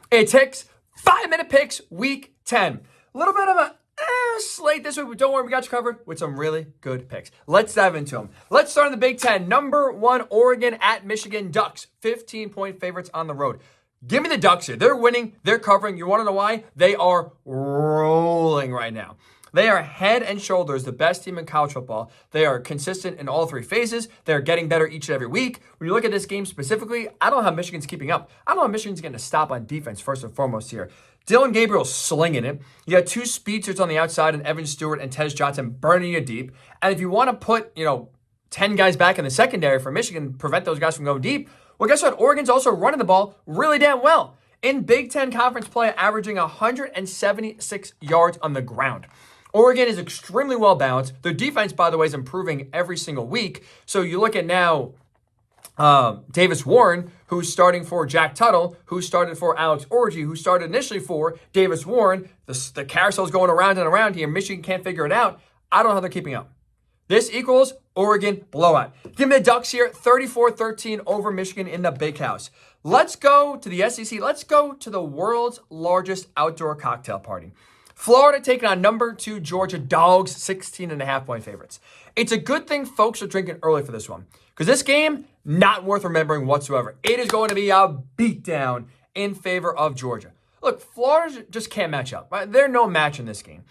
It's Hick's 5-minute picks week 10. A little bit of a slate this week, but don't worry, we got you covered with some really good picks. Let's dive into them. Let's start in the Big Ten. Number 1, Oregon at Michigan. Ducks, 15-point favorites on the road. Give me the Ducks here. They're winning. They're covering. You want to know why? They are rolling right now. They are head and shoulders the best team in college football. They are consistent in all 3 phases. They're getting better each and every week. When you look at this game specifically, I don't know how Michigan's keeping up. I don't know how Michigan's getting a stop on defense, first and foremost here. Dylan Gabriel's slinging it. You got 2 speedsters on the outside, and Evan Stewart and Tez Johnson burning you deep. And if you want to put, 10 guys back in the secondary for Michigan, prevent those guys from going deep, well, guess what? Oregon's also running the ball really damn well. In Big Ten conference play, averaging 176 yards on the ground. Oregon is extremely well balanced. Their defense, by the way, is improving every single week. So you look at now Davis Warren, who's starting for Jack Tuttle, who started for Alex Orji, who started initially for Davis Warren. The carousel's going around and around here. Michigan can't figure it out. I don't know how they're keeping up. This equals Oregon blowout. Give me the Ducks here, 34-13 over Michigan in the Big House. Let's go to the SEC. Let's go to the world's largest outdoor cocktail party. Florida taking on number 2 Georgia Dogs, 16.5-point favorites. It's a good thing folks are drinking early for this one, because this game, not worth remembering whatsoever. It is going to be a beatdown in favor of Georgia. Look, Florida just can't match up. Right? They're no match in this game.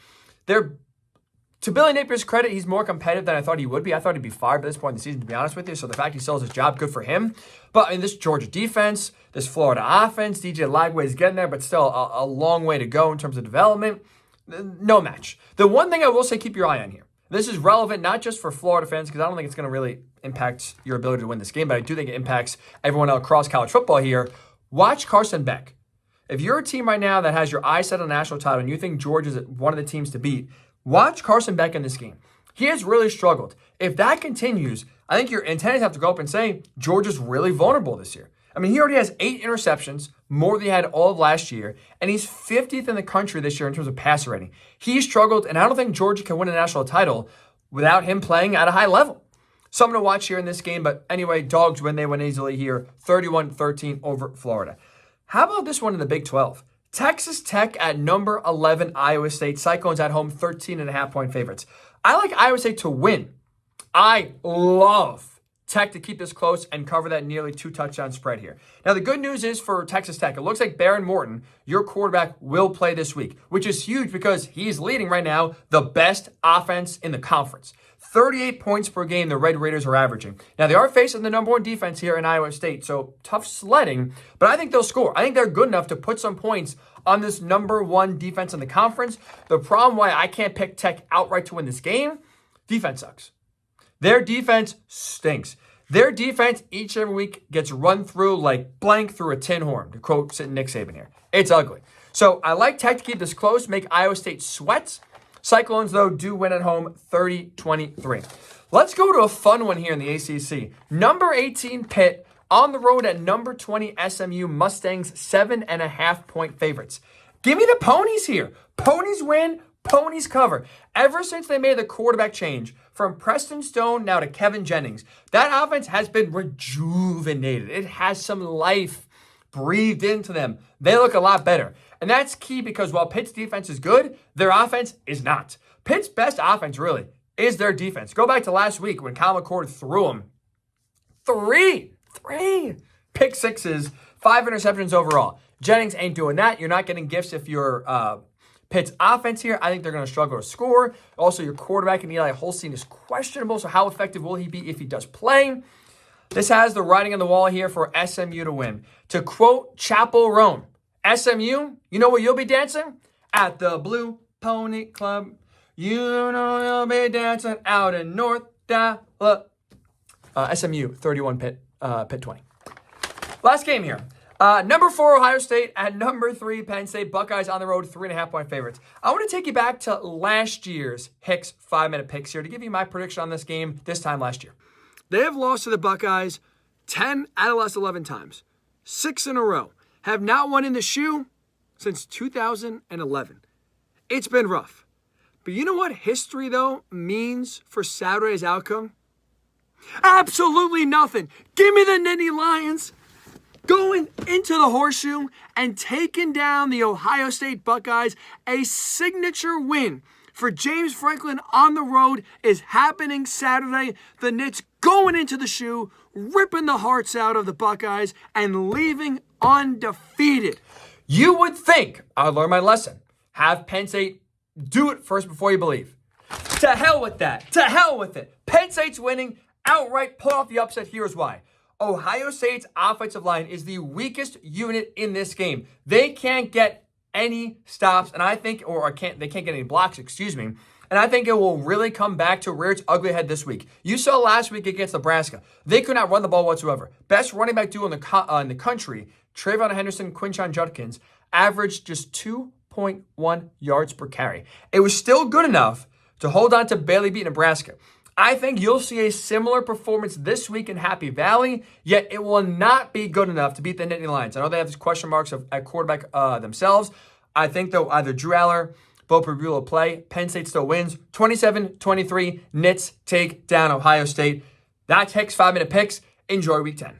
To Billy Napier's credit, he's more competitive than I thought he would be. I thought he'd be fired by this point in the season, to be honest with you. So the fact he still has his job, good for him. But this Georgia defense, this Florida offense, DJ Lagway is getting there, but still a long way to go in terms of development. No match. The one thing I will say, keep your eye on here. This is relevant not just for Florida fans, because I don't think it's going to really impact your ability to win this game, but I do think it impacts everyone across college football here. Watch Carson Beck. If you're a team right now that has your eye set on a national title and you think Georgia's one of the teams to beat, watch Carson Beck in this game. He has really struggled. If that continues, I think your antennas have to go up and say Georgia's really vulnerable this year. I mean, he already has 8 interceptions, more than he had all of last year, and he's 50th in the country this year in terms of passer rating. He struggled, and I don't think Georgia can win a national title without him playing at a high level. Something to watch here in this game, but anyway, Dogs win. They win easily here, 31-13 over Florida. How about this one in the Big 12? Texas Tech at number 11, Iowa State. Cyclones at home, 13.5-point favorites. I like Iowa State to win. I love Tech to keep this close and cover that nearly 2-touchdown spread here. Now, the good news is for Texas Tech, it looks like Baron Morton, your quarterback, will play this week, which is huge because he's leading right now the best offense in the conference. 38 points per game the Red Raiders are averaging. Now, they are facing the number 1 defense here in Iowa State, so tough sledding, but I think they'll score. I think they're good enough to put some points on this number 1 defense in the conference. The problem why I can't pick Tech outright to win this game, defense sucks. Their defense stinks. Their defense each and every week gets run through like blank through a tin horn, to quote Nick Saban here. It's ugly. So I like Tech to keep this close, make Iowa State sweat. Cyclones, though, do win at home 30-23. Let's go to a fun one here in the ACC. Number 18, Pitt, on the road at number 20, SMU. Mustangs, 7.5-point favorites. Give me the ponies here. Ponies win. Ponies cover. Ever since they made the quarterback change from Preston Stone now to Kevin Jennings, that offense has been rejuvenated. It has some life breathed into them. They look a lot better. And that's key because while Pitt's defense is good, their offense is not. Pitt's best offense, really, is their defense. Go back to last week when Kyle McCord threw them three pick sixes, 5 interceptions overall. Jennings ain't doing that. You're not getting gifts if you're Pitt's offense here. I think they're going to struggle to score. Also, your quarterback in Eli Holstein is questionable, so how effective will he be if he does play? This has the writing on the wall here for SMU to win. To quote Chapel Roan, SMU, you know where you'll be dancing? At the Blue Pony Club. You know you'll be dancing out in North Dallas. SMU, 31, Pitt 20. Last game here. Number 4, Ohio State at number 3, Penn State. Buckeyes on the road, 3.5-point favorites. I want to take you back to last year's Hick's 5-minute picks here to give you my prediction on this game this time last year. They have lost to the Buckeyes 10 out of the last 11 times. 6 in a row. Have not won in the shoe since 2011. It's been rough. But you know what history, though, means for Saturday's outcome? Absolutely nothing. Give me the Nittany Lions. going into the Horseshoe and taking down the Ohio State Buckeyes. A signature win for James Franklin on the road is happening Saturday. The Knits going into the shoe, ripping the hearts out of the Buckeyes and leaving undefeated. You would think I would learn my lesson. Have Penn State do it first before you believe. To hell with that. To hell with it. Penn State's winning outright. Pull off the upset. Here's why. Ohio State's offensive line is the weakest unit in this game. They can't get any stops, and I think, they can't get any blocks, excuse me. And I think it will really come back to rear its ugly head this week. You saw last week against Nebraska. They could not run the ball whatsoever. Best running back duo in the country, Trayvon Henderson, Quinshon Judkins, averaged just 2.1 yards per carry. It was still good enough to hold on to barely beat Nebraska. I think you'll see a similar performance this week in Happy Valley, yet it will not be good enough to beat the Nittany Lions. I know they have these question marks at quarterback themselves. I think, though, either Drew Aller, Bo Pereira will play. Penn State still wins. 27-23, Nits take down Ohio State. That's Hick's 5-minute picks. Enjoy Week 10.